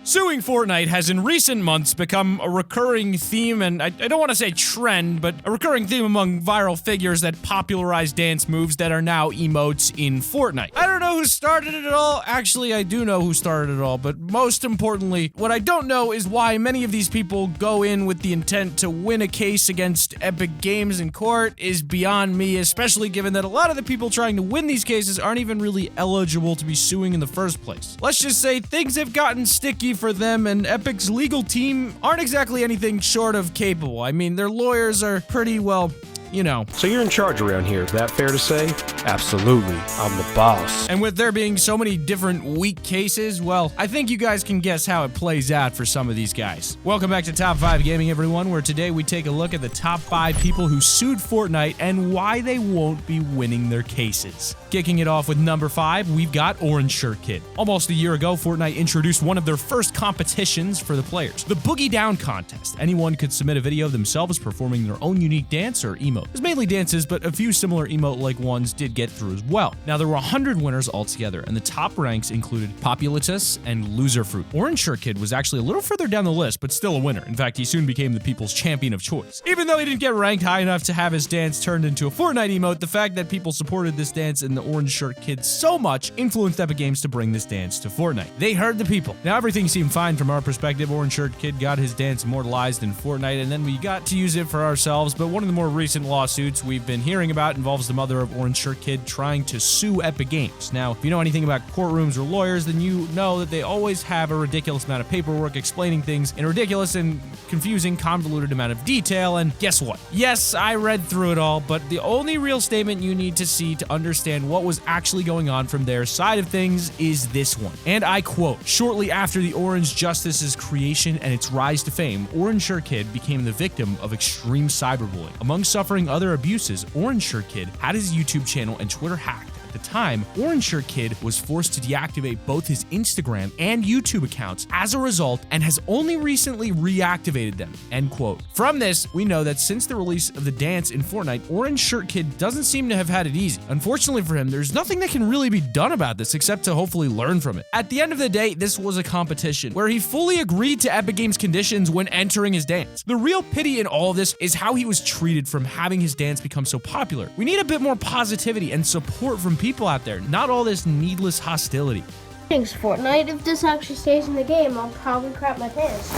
Suing Fortnite has in recent months become a recurring theme, and I don't want to say trend, but a recurring theme among viral figures that popularize dance moves that are now emotes in Fortnite. I don't know who started it all. Actually, I do know who started it all, but most importantly, what I don't know is why many of these people go in with the intent to win a case against Epic Games in court is beyond me, especially given that a lot of the people trying to win these cases aren't even really eligible to be suing in the first place. Let's just say things have gotten sticky for them, and Epic's legal team aren't exactly anything short of capable. I mean, their lawyers are pretty, well, you know. So you're in charge around here, is that fair to say? Absolutely, I'm the boss. And with there being so many different weak cases, well, I think you guys can guess how it plays out for some of these guys. Welcome back to Top 5 Gaming, everyone, where today we take a look at the top 5 people who sued Fortnite and why they won't be winning their cases. Kicking it off with number 5, we've got Orange Shirt Kid. Almost a year ago, Fortnite introduced one of their first competitions for the players, the Boogie Down Contest. Anyone could submit a video of themselves performing their own unique dance or emote. It was mainly dances, but a few similar emote-like ones did get through as well. Now, there were 100 winners altogether, and the top ranks included Populatus and Loser Fruit. Orange Shirt Kid was actually a little further down the list, but still a winner. In fact, he soon became the people's champion of choice. Even though he didn't get ranked high enough to have his dance turned into a Fortnite emote, the fact that people supported this dance and the Orange Shirt Kid so much influenced Epic Games to bring this dance to Fortnite. They heard the people. Now, everything seemed fine from our perspective. Orange Shirt Kid got his dance immortalized in Fortnite, and then we got to use it for ourselves, but one of the more recent lawsuits we've been hearing about involves the mother of Orange Shirt Kid trying to sue Epic Games. Now, if you know anything about courtrooms or lawyers, then you know that they always have a ridiculous amount of paperwork explaining things in a ridiculous and confusing, convoluted amount of detail, and guess what? Yes, I read through it all, but the only real statement you need to see to understand what was actually going on from their side of things is this one. And I quote, "Shortly after the Orange Justice's creation and its rise to fame, Orange Shirt Kid became the victim of extreme cyberbullying. Among suffering other abuses, Orange Shirt Kid had his YouTube channel and Twitter hacked. At the time, Orange Shirt Kid was forced to deactivate both his Instagram and YouTube accounts as a result and has only recently reactivated them." End quote. From this, we know that since the release of the dance in Fortnite, Orange Shirt Kid doesn't seem to have had it easy. Unfortunately for him, there's nothing that can really be done about this except to hopefully learn from it. At the end of the day, this was a competition where he fully agreed to Epic Games' conditions when entering his dance. The real pity in all of this is how he was treated from having his dance become so popular. We need a bit more positivity and support from people out there, not all this needless hostility. Thanks, Fortnite. If this actually stays in the game, I'll probably crap my pants.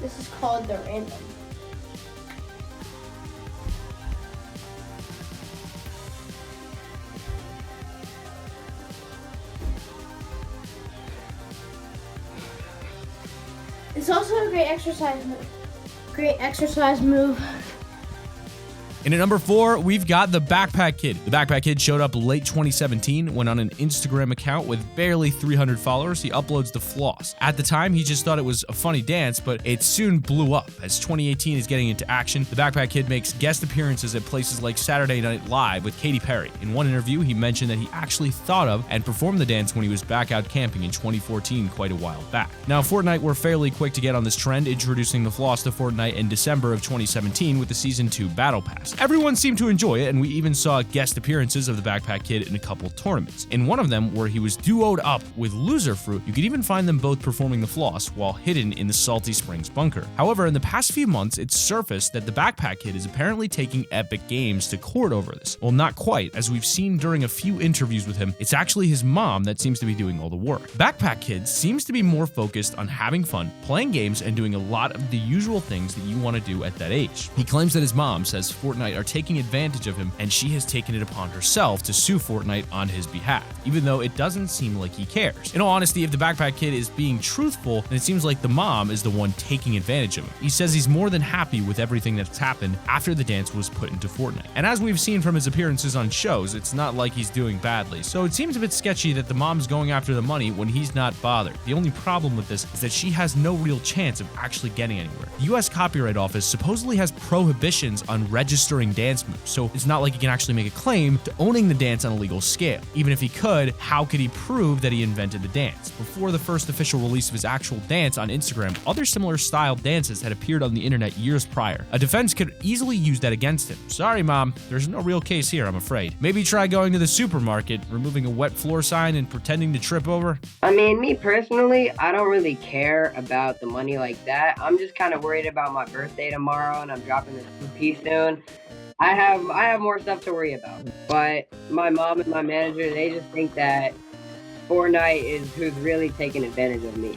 This is called the random. It's also a great exercise move. Great exercise move. And at number 4, we've got the Backpack Kid. The Backpack Kid showed up late 2017 when on an Instagram account with barely 300 followers, he uploads the floss. At the time, he just thought it was a funny dance, but it soon blew up. As 2018 is getting into action, the Backpack Kid makes guest appearances at places like Saturday Night Live with Katy Perry. In one interview, he mentioned that he actually thought of and performed the dance when he was back out camping in 2014, quite a while back. Now, Fortnite were fairly quick to get on this trend, introducing the floss to Fortnite in December of 2017 with the Season 2 Battle Pass. Everyone seemed to enjoy it, and we even saw guest appearances of the Backpack Kid in a couple tournaments. In one of them, where he was duoed up with Loser Fruit, you could even find them both performing the floss while hidden in the Salty Springs bunker. However, in the past few months, it's surfaced that the Backpack Kid is apparently taking Epic Games to court over this. Well, not quite, as we've seen during a few interviews with him, it's actually his mom that seems to be doing all the work. Backpack Kid seems to be more focused on having fun, playing games, and doing a lot of the usual things that you want to do at that age. He claims that his mom says Fortnite are taking advantage of him, and she has taken it upon herself to sue Fortnite on his behalf, even though it doesn't seem like he cares. In all honesty, if the Backpack Kid is being truthful, then it seems like the mom is the one taking advantage of him. He says he's more than happy with everything that's happened after the dance was put into Fortnite. And as we've seen from his appearances on shows, it's not like he's doing badly, so it seems a bit sketchy that the mom's going after the money when he's not bothered. The only problem with this is that she has no real chance of actually getting anywhere. The US Copyright Office supposedly has prohibitions on registering featuring dance moves, so it's not like he can actually make a claim to owning the dance on a legal scale. Even if he could, how could he prove that he invented the dance? Before the first official release of his actual dance on Instagram, other similar styled dances had appeared on the internet years prior. A defense could easily use that against him. Sorry, Mom, there's no real case here, I'm afraid. Maybe try going to the supermarket, removing a wet floor sign and pretending to trip over. I mean, me personally, I don't really care about the money like that. I'm just kind of worried about my birthday tomorrow, and I'm dropping this EP soon. I have more stuff to worry about. But my mom and my manager, they just think that Fortnite is who's really taking advantage of me.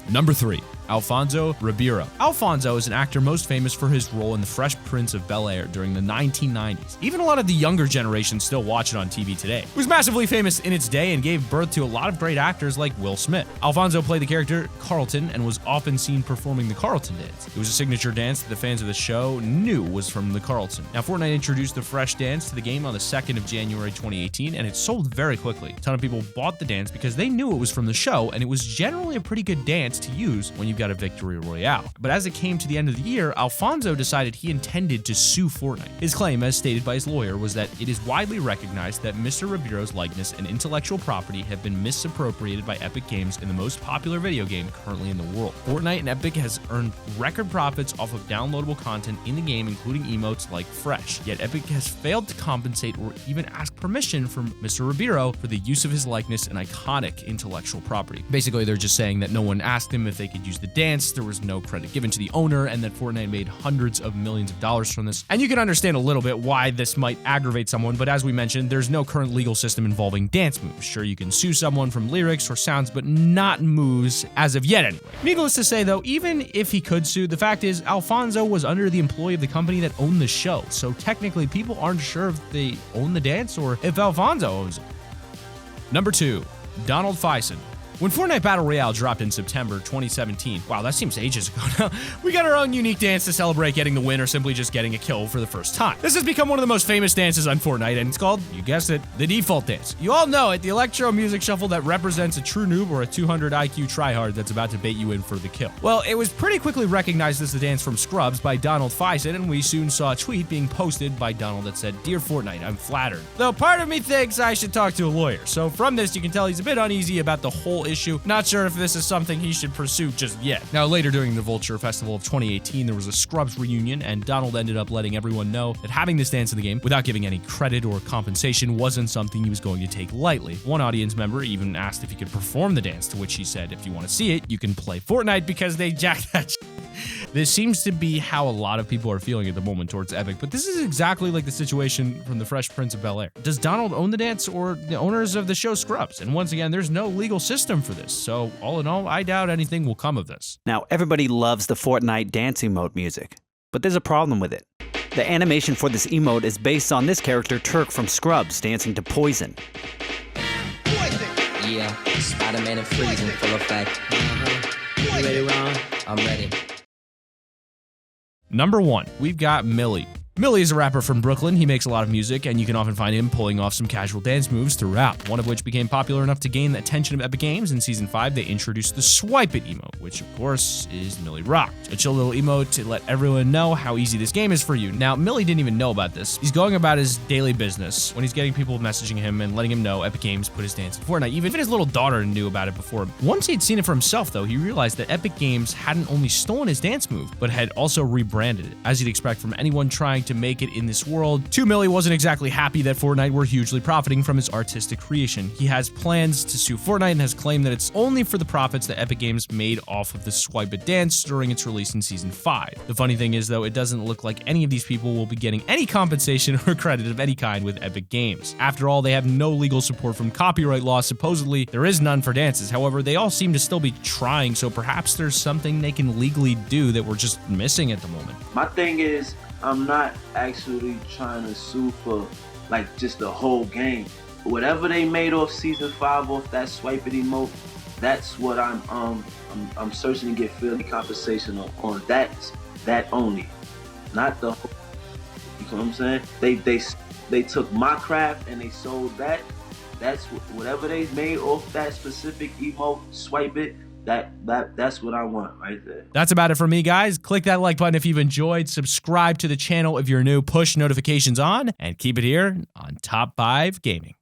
Number 3. Alfonso Ribeiro. Alfonso is an actor most famous for his role in The Fresh Prince of Bel-Air during the 1990s. Even a lot of the younger generation still watch it on TV today. It was massively famous in its day and gave birth to a lot of great actors like Will Smith. Alfonso played the character Carlton and was often seen performing the Carlton dance. It was a signature dance that the fans of the show knew was from the Carlton. Now, Fortnite introduced the Fresh dance to the game on the 2nd of January 2018, and it sold very quickly. A ton of people bought the dance because they knew it was from the show, and it was generally a pretty good dance to use when you've got a victory royale. But as it came to the end of the year, Alfonso decided he intended to sue Fortnite. His claim, as stated by his lawyer, was that it is widely recognized that Mr. Ribeiro's likeness and intellectual property have been misappropriated by Epic Games in the most popular video game currently in the world. Fortnite and Epic has earned record profits off of downloadable content in the game, including emotes like Fresh. Yet Epic has failed to compensate or even ask permission from Mr. Ribeiro for the use of his likeness and iconic intellectual property. Basically, they're just saying that no one asked him if they could use the dance, there was no credit given to the owner, and that Fortnite made hundreds of millions of dollars from this. And you can understand a little bit why this might aggravate someone, but as we mentioned, there's no current legal system involving dance moves. Sure, you can sue someone from lyrics or sounds, but not moves as of yet anyway. Needless to say though, even if he could sue, the fact is Alfonso was under the employ of the company that owned the show, so technically people aren't sure if they own the dance or if Alfonso owns it. Number 2. Donald Faison. When Fortnite Battle Royale dropped in September 2017, wow, that seems ages ago now, we got our own unique dance to celebrate getting the win or simply just getting a kill for the first time. This has become one of the most famous dances on Fortnite, and it's called, you guessed it, the default dance. You all know it, the electro music shuffle that represents a true noob or a 200 IQ tryhard that's about to bait you in for the kill. Well, it was pretty quickly recognized as the dance from Scrubs by Donald Faison, and we soon saw a tweet being posted by Donald that said, "Dear Fortnite, I'm flattered. Though part of me thinks I should talk to a lawyer." So from this, you can tell he's a bit uneasy about the whole issue. Not sure if this is something he should pursue just yet. Now, later during the Vulture Festival of 2018, there was a Scrubs reunion, and Donald ended up letting everyone know that having this dance in the game, without giving any credit or compensation, wasn't something he was going to take lightly. One audience member even asked if he could perform the dance, to which he said, "If you want to see it, you can play Fortnite because they jacked that shit." This seems to be how a lot of people are feeling at the moment towards Epic, but this is exactly like the situation from The Fresh Prince of Bel-Air. Does Donald own the dance or the owners of the show Scrubs? And once again, there's no legal system for this, so all in all, I doubt anything will come of this. Now, everybody loves the Fortnite dance emote music, but there's a problem with it. The animation for this emote is based on this character Turk from Scrubs dancing to Poison. Yeah, Spider-Man and Freeze in full effect. You ready, Ron? I'm ready. Number 1, we've got Millie. Millie is a rapper from Brooklyn. He makes a lot of music, and you can often find him pulling off some casual dance moves throughout, one of which became popular enough to gain the attention of Epic Games. In Season 5, they introduced the Swipe It emote, which of course is Millie Rocked, a chill little emote to let everyone know how easy this game is for you. Now, Millie didn't even know about this. He's going about his daily business when he's getting people messaging him and letting him know Epic Games put his dance in Fortnite. Even his little daughter knew about it before him. Once he'd seen it for himself, though, he realized that Epic Games hadn't only stolen his dance move, but had also rebranded it. As you'd expect from anyone trying to make it in this world, 2 Millie wasn't exactly happy that Fortnite were hugely profiting from his artistic creation. He has plans to sue Fortnite and has claimed that it's only for the profits that Epic Games made off of the Swipe It dance during its release in Season 5. The funny thing is, though, it doesn't look like any of these people will be getting any compensation or credit of any kind with Epic Games. After all, they have no legal support from copyright law. Supposedly, there is none for dances. However, they all seem to still be trying, so perhaps there's something they can legally do that we're just missing at the moment. My thing is, I'm not actually trying to sue for like just the whole game. Whatever they made off Season 5 off that Swipe It emote, that's what I'm searching to get fairly compensation on that only, not the whole. You know what I'm saying? They took my craft and they sold that. That's whatever they made off that specific emote, Swipe It. That's what I want right there. That's about it for me, guys. Click that like button if you've enjoyed. Subscribe to the channel if you're new. Push notifications on, and keep it here on Top 5 Gaming.